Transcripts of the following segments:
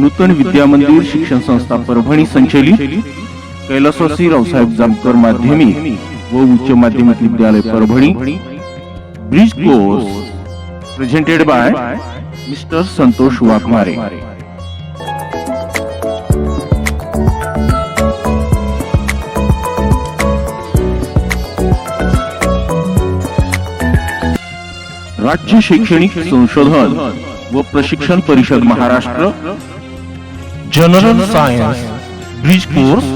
नूतन विद्या मंदिर शिक्षण संस्था परभणी संचलित कैलासवासी रावसाहेब जामकर माध्यमिक व उच्च माध्यमिक विद्यालय Parbhani bridge course presented by mister Santosh Waghmare. राज्य शैक्षणिक संशोधन व प्रशिक्षण परिषद Maharashtra general science bridge course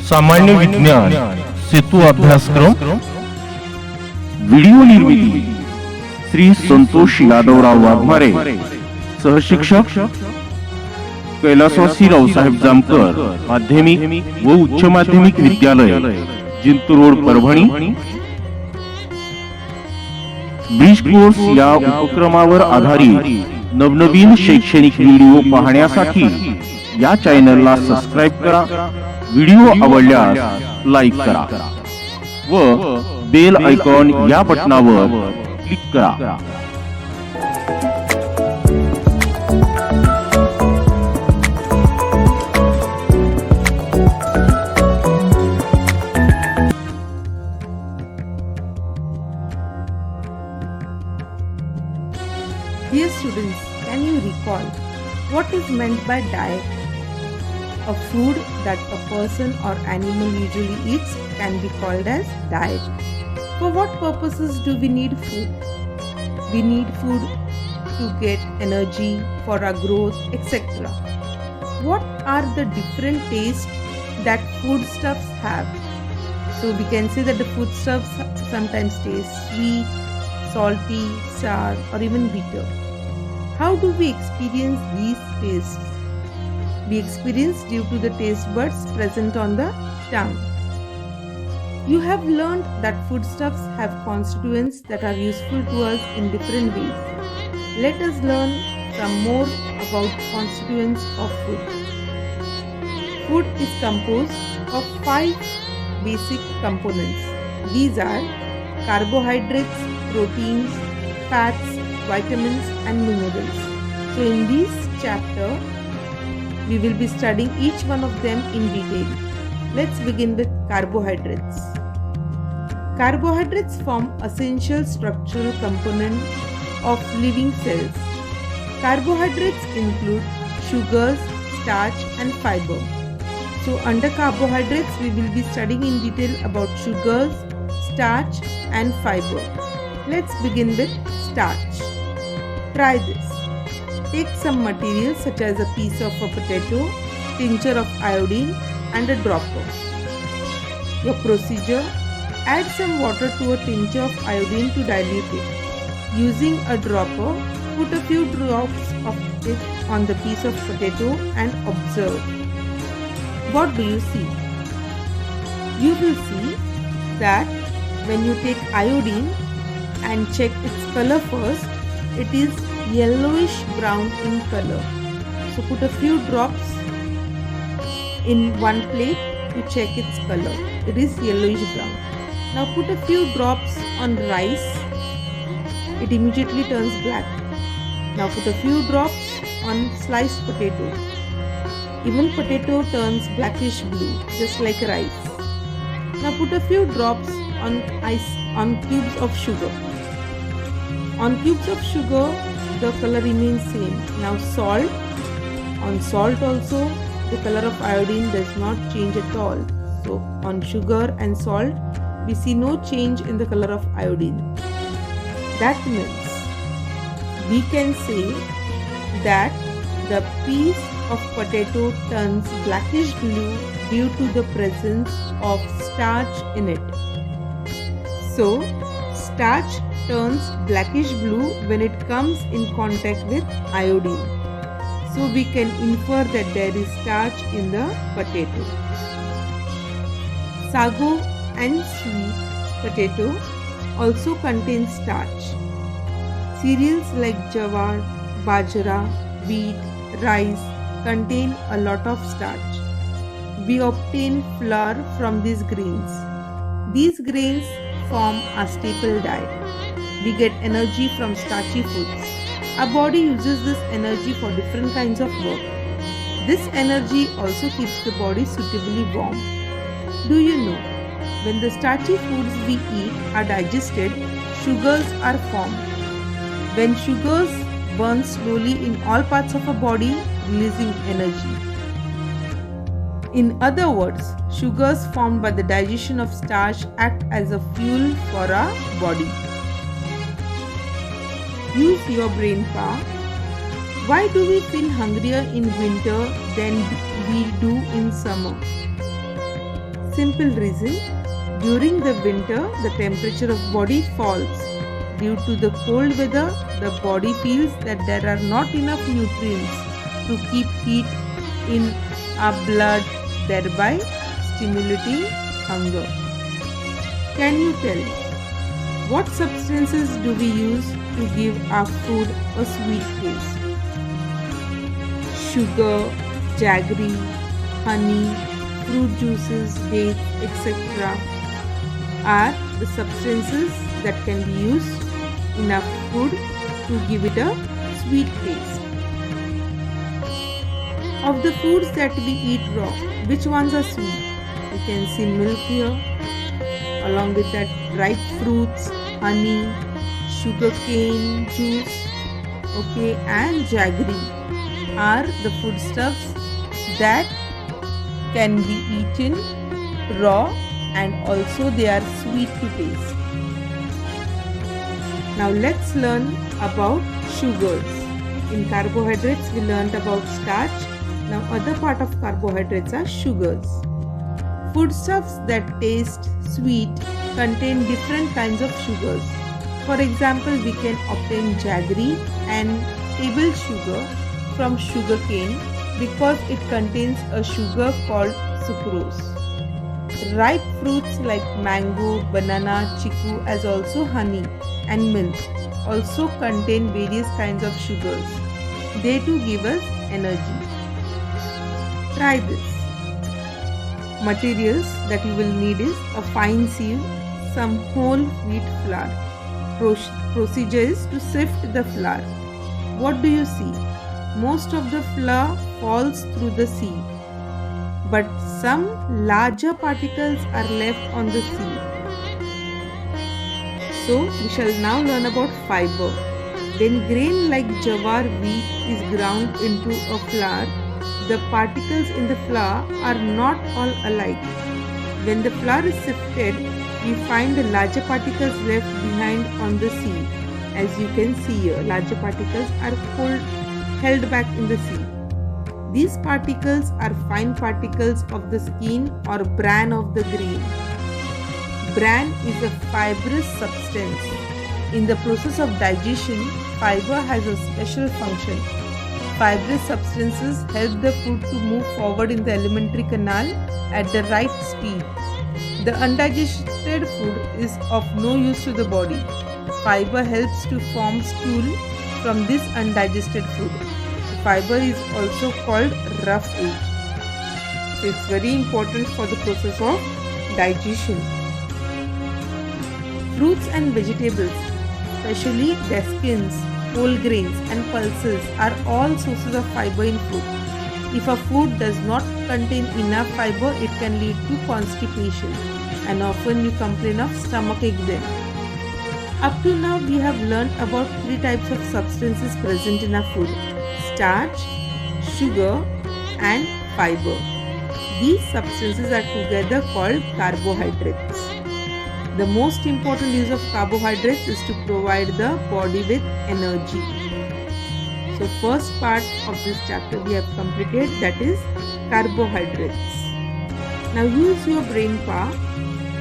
सामान्य विज्ञान सेतु अभ्यासक्रम व्हिडिओ निर्मिती श्री संतोष यादवराव वाघमारे सहशिक्षक कैलासवासी रावसाहेब जामकर माध्यमिक व उच्च माध्यमिक विद्यालय Jintur road Parbhani. Bridge course या उपक्रमावर आधारित नवनवीन शैक्षणिक व्हिडिओ पाहण्यासाठी या चॅनलला सबस्क्राइब करा, व्हिडिओ आवडल्यास लाईक करा व बेल आयकॉन या बटनावर क्लिक करा। Dear students, can you recall what is meant by diet? A food that a person or animal usually eats can be called as diet. For what purposes do we need food? We need food to get energy for our growth, etc. What are the different tastes that foodstuffs have? So we can say that the foodstuffs sometimes taste sweet, salty, sour, or even bitter. How do we experience these tastes? We experience due to the taste buds present on the tongue. You have learned that foodstuffs have constituents that are useful to us in different ways. Let us learn some more about constituents of food. Food is composed of 5 basic components. These are carbohydrates, proteins, fats, vitamins and minerals. So in this chapter we will be studying each one of them in detail. Let's begin with carbohydrates. Carbohydrates form essential structural component of living cells. Carbohydrates include sugars, starch and fiber. So under carbohydrates we will be studying in detail about sugars, starch and fiber. Let's begin with starch. Try this. Take some material such as a piece of a potato, tincture of iodine and a dropper. Your procedure: add some water to a tincture of iodine to dilute it. Using a dropper, put a few drops of it on the piece of potato and observe. What do you see? You will see that when you take iodine and check its color first, it is yellowish brown in color. So put a few drops in one plate to check its color. It is yellowish brown. Now put a few drops on rice. It immediately turns black. Now put a few drops on sliced potato. Even potato turns blackish blue, just like rice. Now put a few drops on cubes of sugar. On cubes of sugar, the color remains same. Now salt. On salt also, the color of iodine does not change at all. So on sugar and salt, we see no change in the color of iodine. That means we can say that the piece of potato turns blackish blue due to the presence of starch in it. So starch turns blackish blue when it comes in contact with iodine. So we can infer that there is starch in the potato. Sago and sweet potato also contain starch. Cereals like jawar, bajra, wheat, rice contain a lot of starch. We obtain flour from these grains. These grains form our staple diet. We get energy from starchy foods. Our body uses this energy for different kinds of work. This energy also keeps the body suitably warm. Do you know, when the starchy foods we eat are digested, sugars are formed. When sugars burn slowly in all parts of our body, releasing energy. In other words, sugars formed by the digestion of starch act as a fuel for our body. Use your brain power. Why do we feel hungrier in winter than we do in summer? Simple reason. During the winter, the temperature of body falls. Due to the cold weather, the body feels that there are not enough nutrients to keep heat in our blood, thereby stimulating hunger. Can you tell what substances do we use to give our food a sweet taste? Sugar, jaggery, honey, fruit juices, dates, etc. are the substances that can be used in our food to give it a sweet taste. Of the foods that we eat raw, which ones are sweet? You can see milk here, along with that ripe fruits, honey, sugarcane juice, and jaggery are the foodstuffs that can be eaten raw, and also they are sweet to taste. Now let's learn about sugars. In carbohydrates we learned about starch. Now other part of carbohydrates are sugars. Foodstuffs that taste sweet contain different kinds of sugars. For example, we can obtain jaggery and table sugar from sugarcane because it contains a sugar called sucrose. Ripe fruits like mango, banana, chiku, as also honey and milk also contain various kinds of sugars. They too give us energy. Try this. Materials that you will need is a fine sieve, some whole wheat flour. Procedure is to sift the flour. What do you see? Most of the flour falls through the sieve, but some larger particles are left on the sieve. So we shall now learn about fiber. When grain like jawar wheat is ground into a flour, the particles in the flour are not all alike. When the flour is sifted, we find the larger particles left behind on the sieve. As you can see here, larger particles are held back in the sieve. These particles are fine particles of the skin or bran of the grain. Bran is a fibrous substance. In the process of digestion, fiber has a special function. Fibrous substances help the food to move forward in the alimentary canal at the right speed. The undigested food is of no use to the body. Fiber helps to form stool from this undigested food. Fiber is also called rough age. So it's very important for the process of digestion. Fruits and vegetables, especially their skins, whole grains and pulses, are all sources of fiber in food. If a food does not contain enough fiber, it can lead to constipation, and often you complain of stomachache then. Up to now, we have learned about 3 types of substances present in our food: starch, sugar, and fiber. These substances are together called carbohydrates. The most important use of carbohydrates is to provide the body with energy. So first part of this chapter we have completed, that is carbohydrates. Now use your brain power.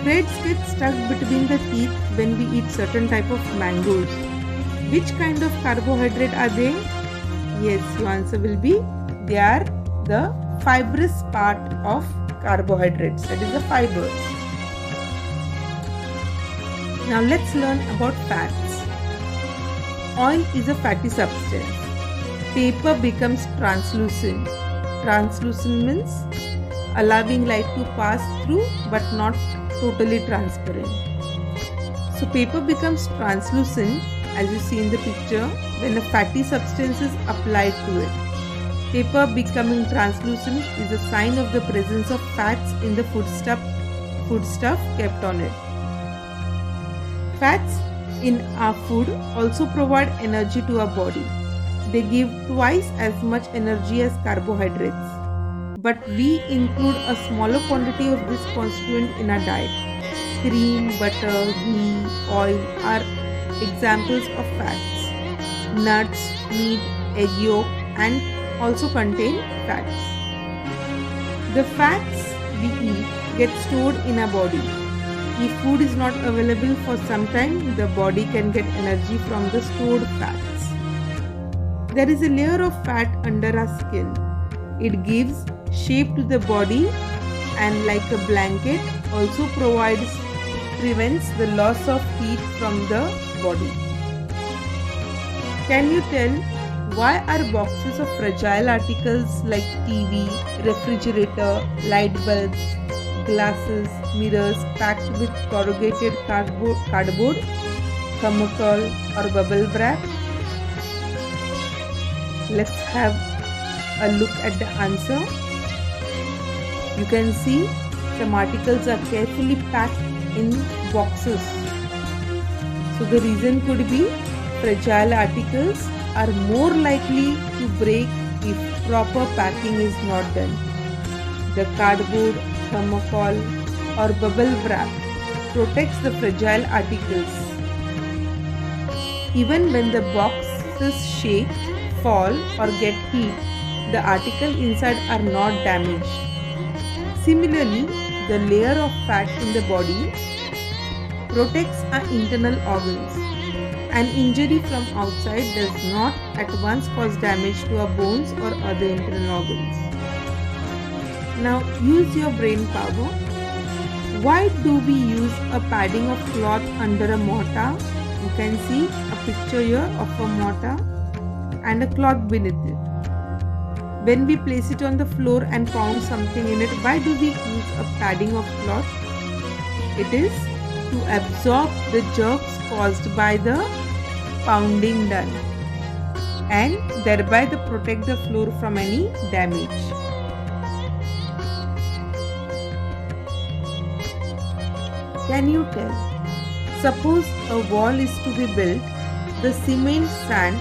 Threads get stuck between the teeth when we eat certain type of mangoes. Which kind of carbohydrate are they? Yes, your answer will be they are the fibrous part of carbohydrates, that is the fibers. Now let's learn about fats. Oil is a fatty substance. Paper becomes translucent. Translucent means allowing light to pass through but not totally transparent. So paper becomes translucent, as you see in the picture, when a fatty substance is applied to it. Paper becoming translucent is a sign of the presence of fats in the foodstuff kept on it. Fats in our food also provide energy to our body. They give twice as much energy as carbohydrates. But we include a smaller quantity of this constituent in our diet. Cream, butter, ghee, oil are examples of fats. Nuts, meat, egg yolk and also contain fats. The fats we eat get stored in our body. If food is not available for some time, the body can get energy from the stored fats. There is a layer of fat under our skin. It gives shape to the body and, like a blanket, also prevents the loss of heat from the body. Can you tell why are boxes of fragile articles like TV, refrigerator, light bulbs, glasses, mirrors packed with corrugated cardboard, thermocol or bubble wrap? Let's have a look at the answer. You can see some articles are carefully packed in boxes. So the reason could be fragile articles are more likely to break if proper packing is not done. The cardboard, thermocol or bubble wrap protects the fragile articles. Even when the boxes shake, fall or get heat, the article inside are not damaged. Similarly, the layer of fat in the body protects our internal organs. An injury from outside does not at once cause damage to our bones or other internal organs. Now use your brain power. Why do we use a padding of cloth under a mortar? You can see a picture here of a mortar and a cloth beneath it. When we place it on the floor and pound something in it, why do we use a padding of cloth? It is to absorb the jerks caused by the pounding done and thereby to protect the floor from any damage. Can you tell? Suppose a wall is to be built, the cement, sand,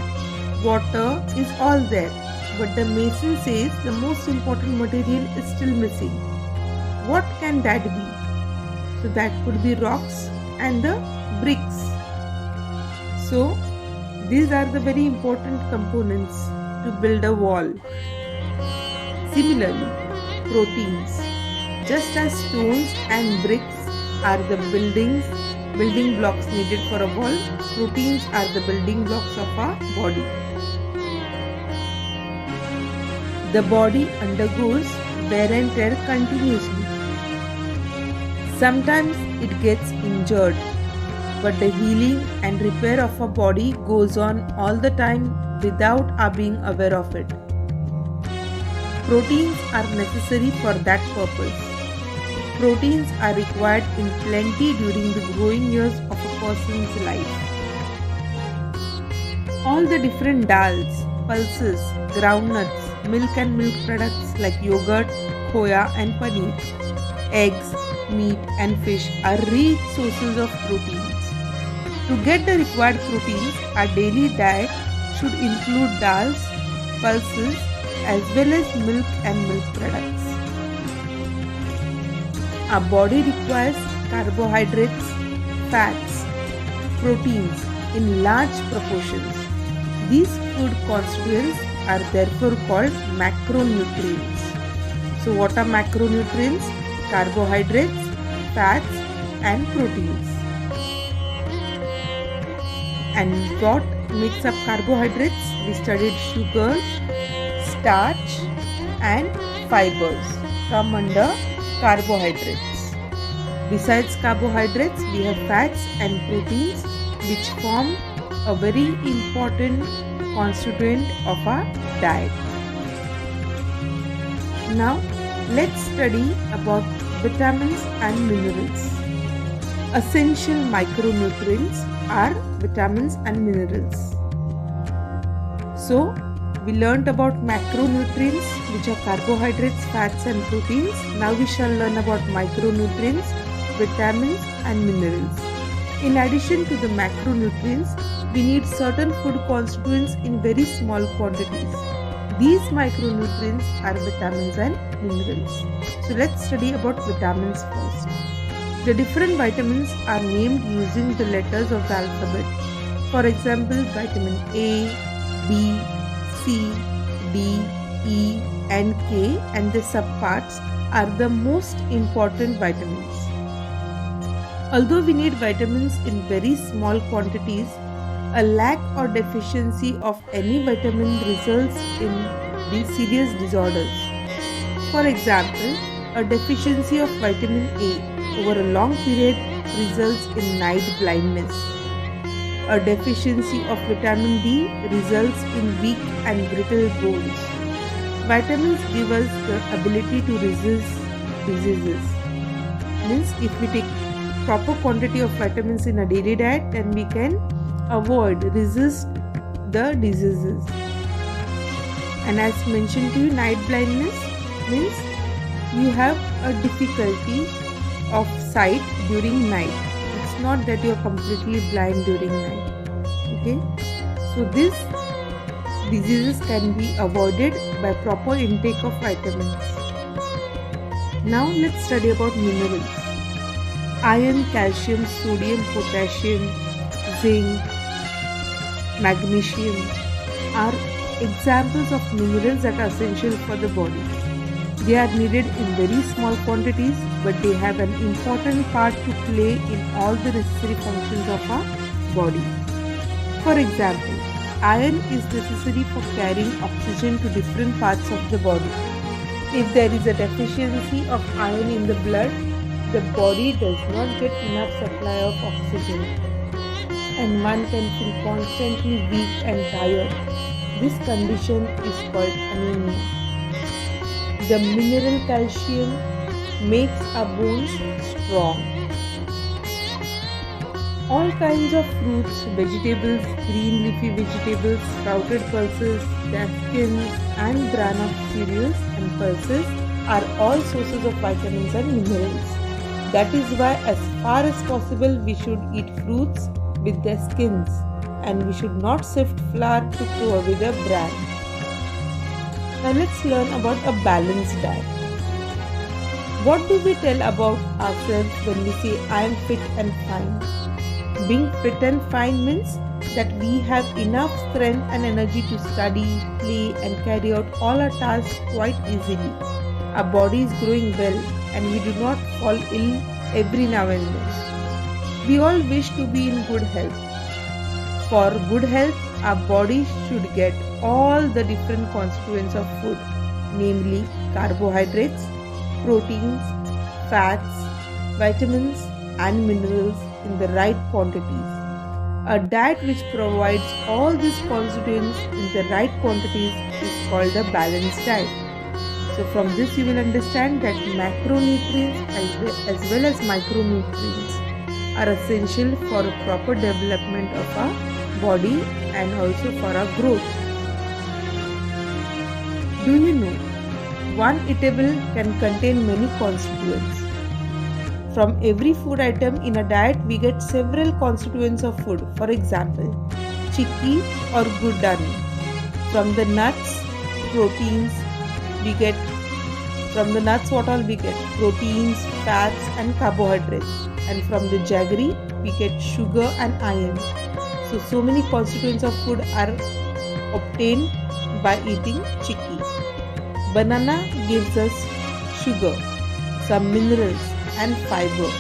water is all there, but the mason says the most important material is still missing. What can that be? So that could be rocks and the bricks. So these are the very important components to build a wall. Similarly, proteins. Just as stones and bricks are the building blocks needed for a wall, proteins are the building blocks of our body. The body undergoes wear and tear continuously. Sometimes it gets injured, but the healing and repair of our body goes on all the time without our being aware of it. Proteins are necessary for that purpose. Proteins are required in plenty during the growing years of a person's life. All the different dals, pulses, groundnuts, milk and milk products like yogurt, khoya and paneer, eggs, meat and fish are rich sources of proteins. To get the required proteins, our daily diet should include dals, pulses as well as milk and milk products. Our body requires carbohydrates, fats, proteins in large proportions. These food constituents are therefore called macronutrients. So what are macronutrients? Carbohydrates, fats and proteins. And what makes up carbohydrates? We studied sugar, starch and fibers come under carbohydrates. Besides carbohydrates, we have fats and proteins which form a very important constituent of our diet. Now let's study about vitamins and minerals. Essential micronutrients are vitamins and minerals. So We learnt about macronutrients, which are carbohydrates, fats, and proteins. Now we shall learn about micronutrients, vitamins, and minerals. In addition to the macronutrients, we need certain food constituents in very small quantities. These micronutrients are vitamins and minerals. So let's study about vitamins first. The different vitamins are named using the letters of the alphabet. For example, vitamin A, B, C, D, E, and K, and the subparts are the most important vitamins. Although we need vitamins in very small quantities, a lack or deficiency of any vitamin results in these serious disorders. For example, a deficiency of vitamin A over a long period results in night blindness. A deficiency of vitamin D results in weak and brittle bones. Vitamins give us the ability to resist diseases. Means if we take proper quantity of vitamins in a daily diet, then we can resist the diseases. And as mentioned to you, night blindness means you have a difficulty of sight during night. It's not that you are completely blind during night. Okay, so these diseases can be avoided by proper intake of vitamins. Now let's study about minerals. Iron, calcium, sodium, potassium, zinc, magnesium are examples of minerals that are essential for the body. They are needed in very small quantities, but they have an important part to play in all the necessary functions of our body. For example, iron is necessary for carrying oxygen to different parts of the body. If there is a deficiency of iron in the blood, the body does not get enough supply of oxygen, and one can feel constantly weak and tired. This condition is called anemia. The mineral calcium makes our bones strong. All kinds of fruits, vegetables, green leafy vegetables, sprouted pulses, daskins, and bran of cereals and pulses are all sources of vitamins and minerals. That is why, as far as possible, we should eat fruits with their skins, and we should not sift flour to throw away the bran. Now let's learn about a balanced diet. What do we tell about ourselves when we say I am fit and fine? Being fit and fine means that we have enough strength and energy to study, play, and carry out all our tasks quite easily. Our body is growing well, and we do not fall ill every now and then. We all wish to be in good health. For good health, our body should get all the different constituents of food, namely carbohydrates, proteins, fats, vitamins, and minerals in the right quantities. A diet which provides all these constituents in the right quantities is called a balanced diet. So from this you will understand that macronutrients as well as micronutrients are essential for a proper development of our body and also for our growth. Do you know, one eatable can contain many constituents. From every food item in a diet, we get several constituents of food. For example, chickpea or gur dani. From the nuts, proteins, we get what all we get? Proteins, fats, and carbohydrates. And from the jaggery, we get sugar and iron. So many constituents of food are obtained by eating chickpea. Banana gives us sugar, some minerals, and fiber.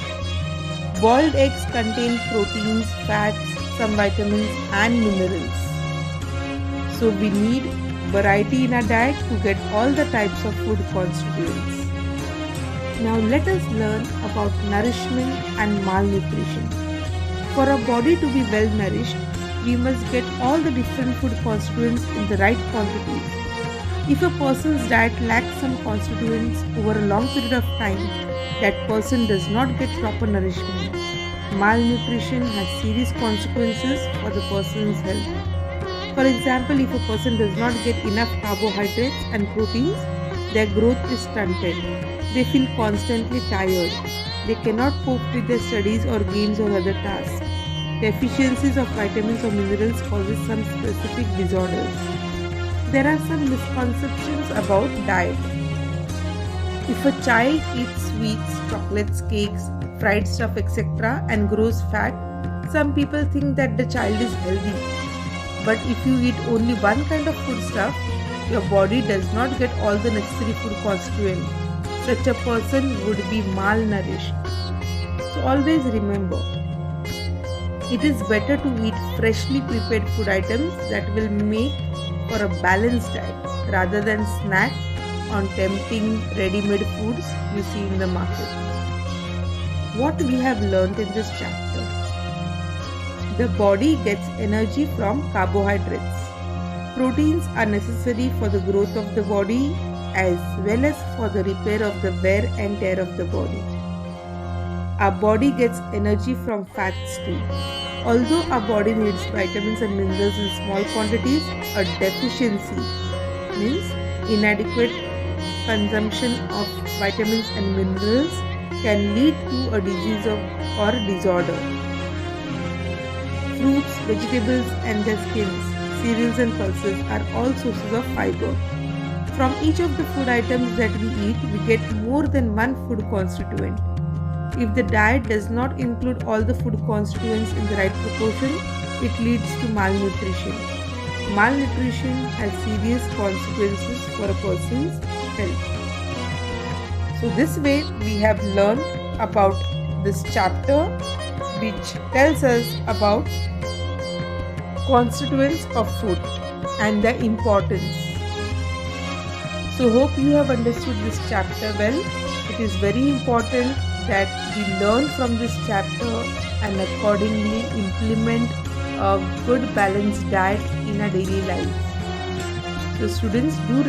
Boiled eggs contain proteins, fats, some vitamins, and minerals. So we need variety in our diet to get all the types of food constituents. Now let us learn about nourishment and malnutrition. For our body to be well nourished, we must get all the different food constituents in the right quantities. If a person's diet lacks some constituents over a long period of time, that person does not get proper nourishment. Malnutrition has serious consequences for the person's health. For example, if a person does not get enough carbohydrates and proteins, their growth is stunted. They feel constantly tired. They cannot cope with their studies or games or other tasks. Deficiencies of vitamins or minerals causes some specific disorders. There are some misconceptions about diet. If a child eats sweets, chocolates, cakes, fried stuff, etc., and grows fat, some people think that the child is healthy. But if you eat only one kind of food stuff, your body does not get all the necessary food constituents. Such a person would be malnourished. So always remember, it is better to eat freshly prepared food items that will make for a balanced diet rather than snack on tempting ready-made foods you see in the market. What we have learned in this chapter: the body gets energy from carbohydrates. Proteins are necessary for the growth of the body as well as for the repair of the wear and tear of the body. Our body gets energy from fats too. Although our body needs vitamins and minerals in small quantities, a deficiency means inadequate consumption of vitamins and minerals can lead to a disease or disorder. Fruits, vegetables and their skins, cereals and pulses are all sources of fiber. From each of the food items that we eat, we get more than one food constituent. If the diet does not include all the food constituents in the right proportion, it leads to malnutrition. Malnutrition has serious consequences for a person's health. So this way we have learned about this chapter, which tells us about constituents of food and their importance. So hope you have understood this chapter well. It is very important that we learn from this chapter and accordingly implement a good balanced diet in our daily life. So students, do